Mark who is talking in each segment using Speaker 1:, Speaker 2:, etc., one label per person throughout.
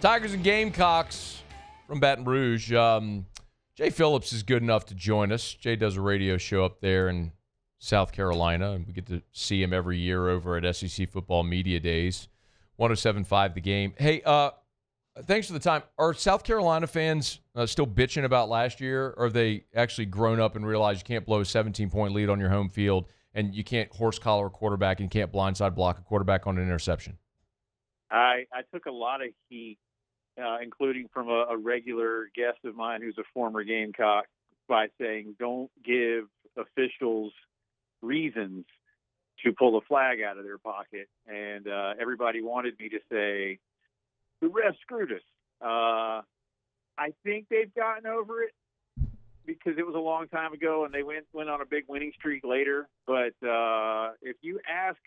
Speaker 1: Tigers and Gamecocks from Baton Rouge. Jay Phillips is good enough to join us. Jay does a radio show up there in South Carolina, and we get to see him every year over at SEC Football Media Days. 107.5 The Game. Hey, thanks for the time. Are South Carolina fans still bitching about last year, or have they actually grown up and realized you can't blow a 17-point lead on your home field and you can't horse collar a quarterback and you can't blindside block a quarterback on an interception?
Speaker 2: I took a lot of heat, including from a regular guest of mine who's a former Gamecock, by saying don't give officials reasons to pull a flag out of their pocket. And everybody wanted me to say, the refs screwed us. I think they've gotten over it because it was a long time ago and they went on a big winning streak later. But if you ask,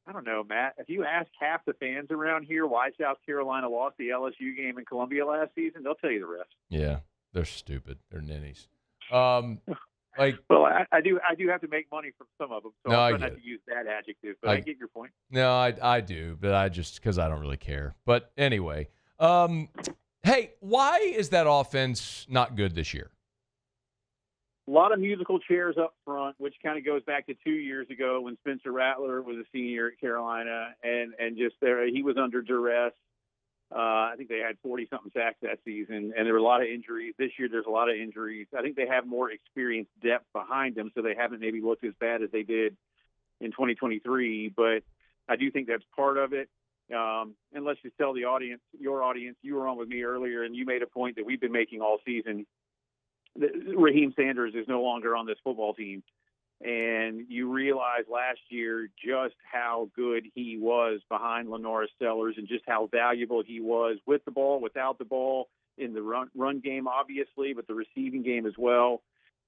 Speaker 2: I don't know, Matt, if you ask half the fans around here why South Carolina lost the LSU game in Columbia last season, they'll tell you the rest.
Speaker 1: Yeah, they're stupid. They're ninnies.
Speaker 2: Well, I do have to make money from some of them, so I'm trying not to use that adjective, but I get your point.
Speaker 1: No, I do, but I just, because I don't really care. But anyway, hey, why is that offense not good this year?
Speaker 2: A lot of musical chairs up front, which kind of goes back to 2 years ago when Spencer Rattler was a senior at Carolina, and just there he was under duress. I think they had 40-something sacks that season, and there were a lot of injuries. This year there's a lot of injuries. I think they have more experienced depth behind them, so they haven't maybe looked as bad as they did in 2023, but I do think that's part of it. And let's just tell the audience, your audience, you were on with me earlier, and you made a point that we've been making all season. Raheem Sanders is no longer on this football team. And you realize last year just how good he was behind LaNorris Sellers and just how valuable he was with the ball, without the ball, in the run game, obviously, but the receiving game as well.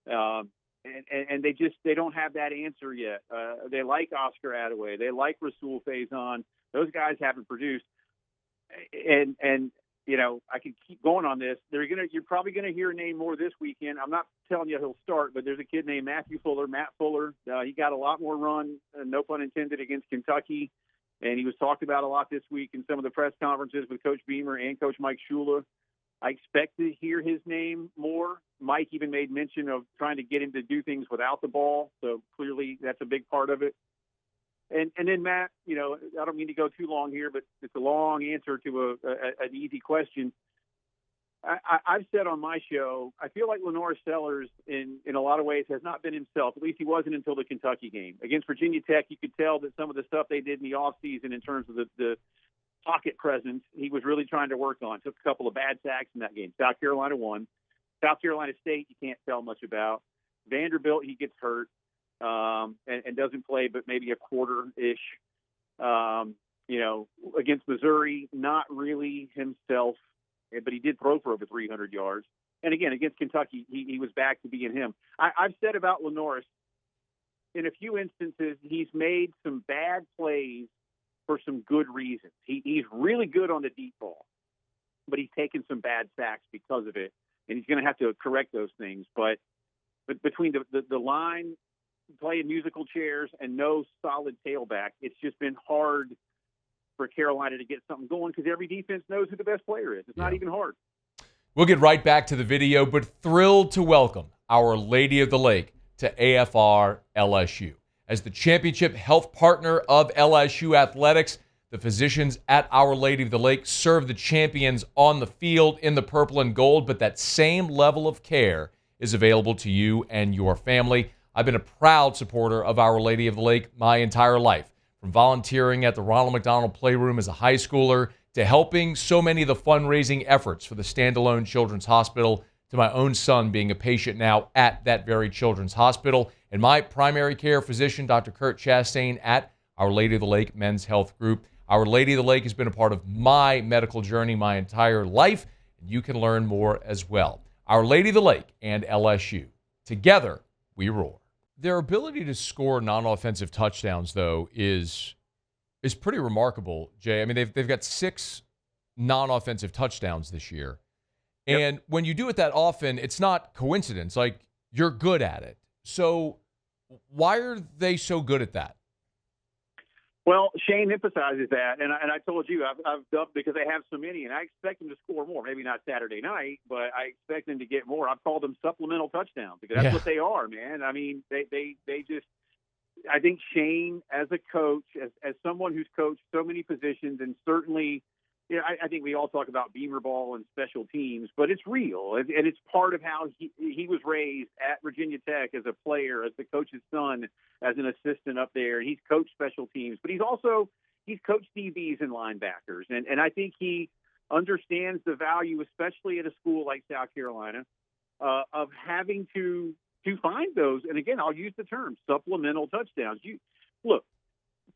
Speaker 2: And they don't have that answer yet. They like Oscar Attaway. They like Rasul Faison. Those guys haven't produced. And you know, I can keep going on this. You're probably gonna hear a name more this weekend. I'm not telling you he'll start, but there's a kid named Matt Fuller. He got a lot more run, no pun intended, against Kentucky, and he was talked about a lot this week in some of the press conferences with Coach Beamer and Coach Mike Shula. I expect to hear his name more. Mike even made mention of trying to get him to do things without the ball, so clearly that's a big part of it. And then, Matt, you know, I don't mean to go too long here, but it's a long answer to an easy question. I've said on my show, I feel like LaNorris Sellers, in a lot of ways, has not been himself. At least he wasn't until the Kentucky game. Against Virginia Tech, you could tell that some of the stuff they did in the offseason in terms of the pocket presence, he was really trying to work on. Took a couple of bad sacks in that game. South Carolina won. South Carolina State, you can't tell much about. Vanderbilt, he gets hurt. And doesn't play but maybe a quarter-ish. You know, against Missouri, not really himself, but he did throw for over 300 yards. And again, against Kentucky, he was back to being him. I've said about LaNorris, in a few instances, he's made some bad plays for some good reasons. He's really good on the deep ball, but he's taken some bad sacks because of it, and he's going to have to correct those things. But between the line, playing musical chairs, and no solid tailback, it's just been hard for Carolina to get something going because every defense knows who the best player is. It's not even hard.
Speaker 1: We'll get right back to the video, but thrilled to welcome Our Lady of the Lake to AFR LSU. As the championship health partner of LSU Athletics, the physicians at Our Lady of the Lake serve the champions on the field in the purple and gold, but that same level of care is available to you and your family. I've been a proud supporter of Our Lady of the Lake my entire life, from volunteering at the Ronald McDonald Playroom as a high schooler to helping so many of the fundraising efforts for the standalone Children's Hospital to my own son being a patient now at that very Children's Hospital, and my primary care physician, Dr. Kurt Chastain at Our Lady of the Lake Men's Health Group. Our Lady of the Lake has been a part of my medical journey my entire life, and you can learn more as well. Our Lady of the Lake and LSU. Together, we roar. Their ability to score non-offensive touchdowns, though, is pretty remarkable, Jay. I mean, they've got 6 non-offensive touchdowns this year. Yep. And when you do it that often, it's not coincidence. Like, you're good at it. So why are they so good at that?
Speaker 2: Well, Shane emphasizes that, and I told you I've dubbed because they have so many, and I expect them to score more. Maybe not Saturday night, but I expect them to get more. I've called them supplemental touchdowns because that's what they are, man. I mean, they just. I think Shane, as a coach, as someone who's coached so many positions, and certainly, I think we all talk about Beamer ball and special teams, but it's real, and it's part of how he was raised at Virginia Tech as a player, as the coach's son, as an assistant up there. He's coached special teams, but he's coached DBs and linebackers, and I think he understands the value, especially at a school like South Carolina, of having to find those. And again, I'll use the term supplemental touchdowns. Look,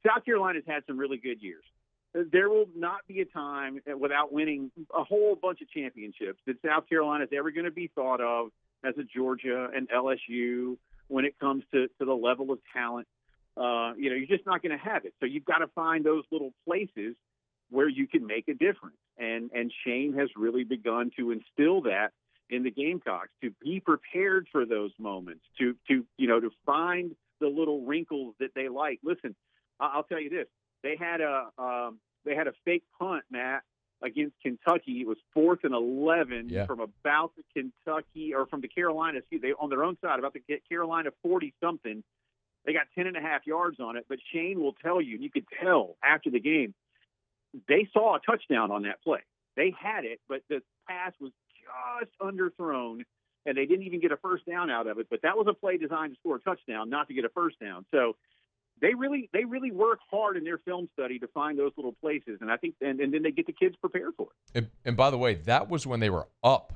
Speaker 2: South Carolina's had some really good years. There will not be a time without winning a whole bunch of championships that South Carolina is ever going to be thought of as a Georgia and LSU when it comes to the level of talent. You're just not going to have it. So you've got to find those little places where you can make a difference. And Shane has really begun to instill that in the Gamecocks, to be prepared for those moments, to find the little wrinkles that they like. Listen, I'll tell you this: they had a fake punt, Matt, against Kentucky. It was 4th and 11 from about the Kentucky or from the Carolina. They on their own side about the Carolina 40-something. They got 10.5 yards on it, but Shane will tell you, and you could tell after the game, they saw a touchdown on that play. They had it, but the pass was just underthrown, and they didn't even get a first down out of it. But that was a play designed to score a touchdown, not to get a first down. So they really work hard in their film study to find those little places, and I think, and then they get the kids prepared for it.
Speaker 1: And by the way, that was when they were up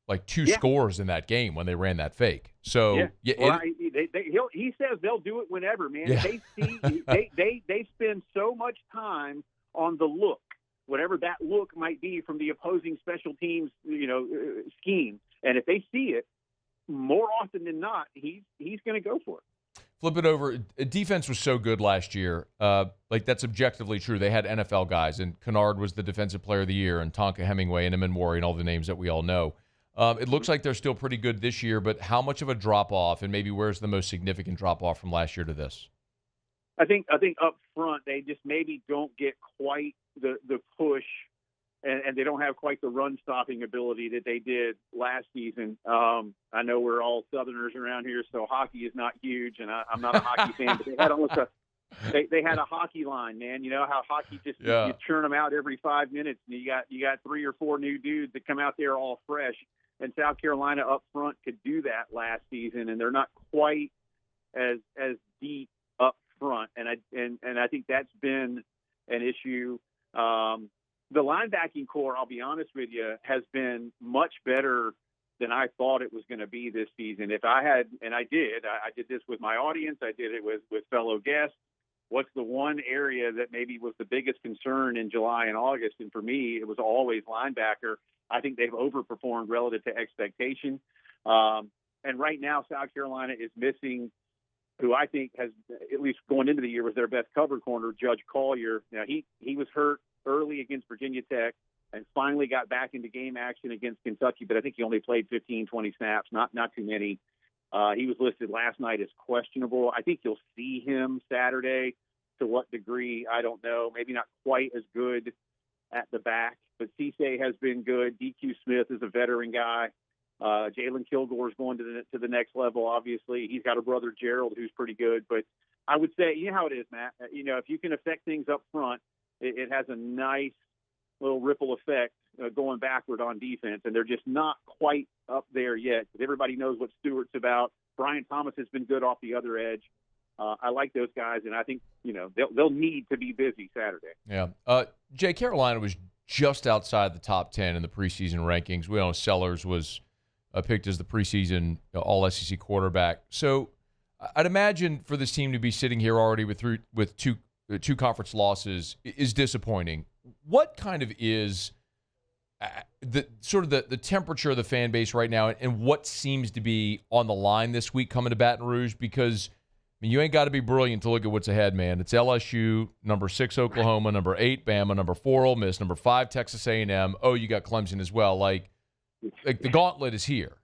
Speaker 1: like 2 scores in that game when they ran that fake. So
Speaker 2: he says they'll do it whenever, man.
Speaker 1: Yeah.
Speaker 2: They spend so much time on the look, whatever that look might be from the opposing special teams, scheme. And if they see it, more often than not, he's going to go for it.
Speaker 1: Flip it over. Defense was so good last year. That's objectively true. They had NFL guys, and Kennard was the Defensive Player of the Year, and Tonka Hemingway and Emin and all the names that we all know. It looks like they're still pretty good this year, but how much of a drop-off, and maybe where's the most significant drop-off from last year to this?
Speaker 2: I think up front they just maybe don't get quite the push, and they don't have quite the run-stopping ability that they did last season. I know we're all Southerners around here, so hockey is not huge, and I'm not a hockey fan, but they had almost they had a hockey line, man. You know how hockey just you churn them out every 5 minutes, and you got 3 or 4 new dudes that come out there all fresh. And South Carolina up front could do that last season, and they're not quite as deep up front. And I think that's been an issue. The linebacking core, I'll be honest with you, has been much better than I thought it was going to be this season. If I had, and I did this with my audience, I did it with fellow guests. What's the one area that maybe was the biggest concern in July and August? And for me, it was always linebacker. I think they've overperformed relative to expectation. And right now, South Carolina is missing who I think has, at least going into the year, was their best cover corner, Judge Collier. Now, he was hurt early against Virginia Tech and finally got back into game action against Kentucky, but I think he only played 15, 20 snaps, not too many. He was listed last night as questionable. I think you'll see him Saturday. To what degree, I don't know. Maybe not quite as good at the back, but Cisse has been good. DQ Smith is a veteran guy. Jalen Kilgore's going to the next level, obviously. He's got a brother, Gerald, who's pretty good. But I would say, you know how it is, Matt. If you can affect things up front, it has a nice little ripple effect going backward on defense, and they're just not quite up there yet. Everybody knows what Stewart's about. Brian Thomas has been good off the other edge. I like those guys, and I think they'll need to be busy Saturday.
Speaker 1: Yeah. Jay, Carolina was just outside the top 10 in the preseason rankings. We know Sellers was picked as the preseason All-SEC quarterback. So I'd imagine for this team to be sitting here already with two conference losses is disappointing. What kind of is the temperature of the fan base right now, and what seems to be on the line this week coming to Baton Rouge? Because you ain't got to be brilliant to look at what's ahead, man. It's LSU, number 6 Oklahoma, number 8 Bama, number 4 Ole Miss, number 5 Texas A&M. Oh, you got Clemson as well. Like the gauntlet is here.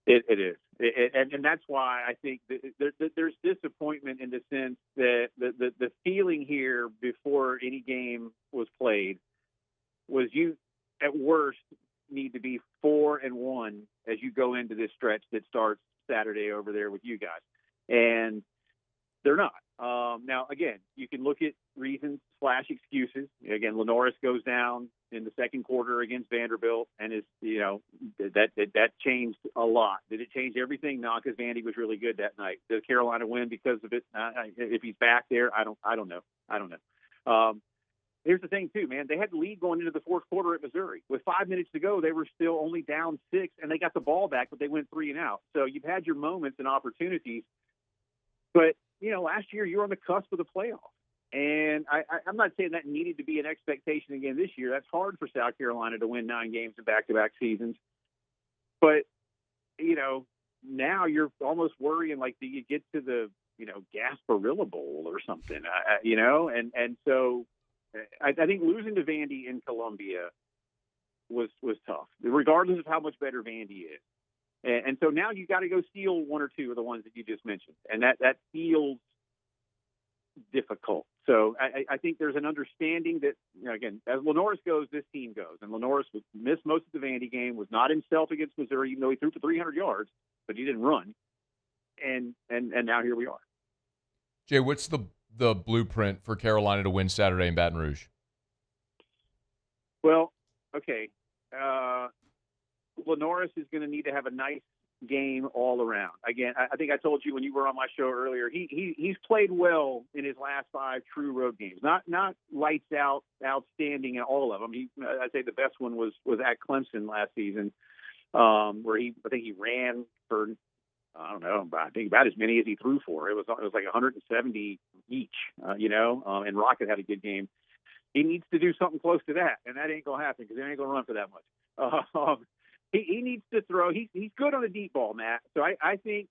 Speaker 2: It is. And that's why I think there's disappointment in the sense that the feeling here before any game was played was you, at worst, need to be 4-1 as you go into this stretch that starts Saturday over there with you guys. And they're not. Now, again, you can look at reasons / excuses. Again, LaNorris goes down in the second quarter against Vanderbilt, and that changed a lot. Did it change everything? No, because Vandy was really good that night. Did Carolina win because of it? If he's back there, I don't know. Here's the thing, too, man. They had the lead going into the fourth quarter at Missouri. With 5 minutes to go, they were still only down 6, and they got the ball back, but they went 3 and out. So you've had your moments and opportunities. But, last year you were on the cusp of the playoff. And I'm not saying that needed to be an expectation again this year. That's hard for South Carolina to win 9 games in back-to-back seasons. But, now you're almost worrying, like, do you get to the, Gasparilla Bowl or something, And so I think losing to Vandy in Columbia was tough, regardless of how much better Vandy is. And so now you got to go steal 1 or 2 of the ones that you just mentioned. And that feels difficult. So I think there's an understanding that, again, as LaNorris goes, this team goes. And LaNorris missed most of the Vandy game, was not himself against Missouri, even though he threw for 300 yards, but he didn't run. And now here we are.
Speaker 1: Jay, what's the blueprint for Carolina to win Saturday in Baton Rouge?
Speaker 2: Well, okay. LaNorris is going to need to have a nice game all around. Again, I think I told you when you were on my show earlier, he's played well in his last 5 true road games. Not lights out, outstanding in all of them. I'd say the best one was at Clemson last season, where I think he ran for, I don't know, I think about as many as he threw for. It was like 170 each, and Rocket had a good game. He needs to do something close to that, and that ain't going to happen because he ain't going to run for that much. He needs to throw. He's good on the deep ball, Matt. So I think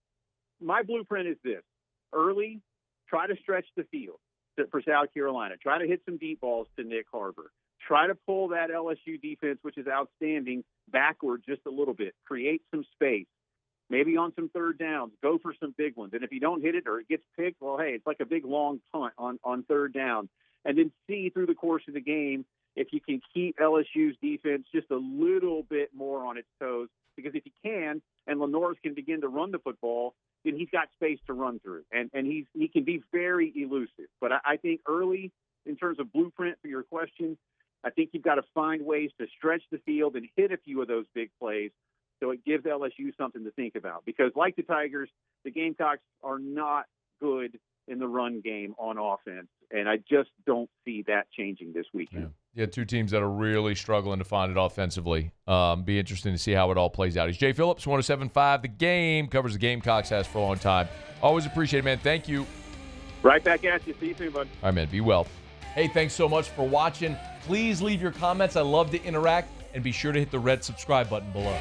Speaker 2: my blueprint is this. Early, try to stretch the field for South Carolina. Try to hit some deep balls to Nick Harbor. Try to pull that LSU defense, which is outstanding, backward just a little bit. Create some space. Maybe on some third downs, go for some big ones. And if you don't hit it or it gets picked, well, hey, it's like a big, long punt on third down. And then see through the course of the game if you can keep LSU's defense just a little bit more on its toes. Because if you can, and LaNorris can begin to run the football, then he's got space to run through. And he can be very elusive. But I think early, in terms of blueprint for your question, I think you've got to find ways to stretch the field and hit a few of those big plays so it gives LSU something to think about. Because like the Tigers, the Gamecocks are not good in the run game on offense. And I just don't see that changing this weekend.
Speaker 1: Yeah, 2 teams that are really struggling to find it offensively. Be interesting to see how it all plays out. He's Jay Phillips, 107.5 The Game, covers the Gamecocks, has for a long time. Always appreciate it, man. Thank you.
Speaker 2: Right back at you. See you soon, bud.
Speaker 1: All right, man. Be well. Hey, thanks so much for watching. Please leave your comments. I love to interact. And be sure to hit the red subscribe button below.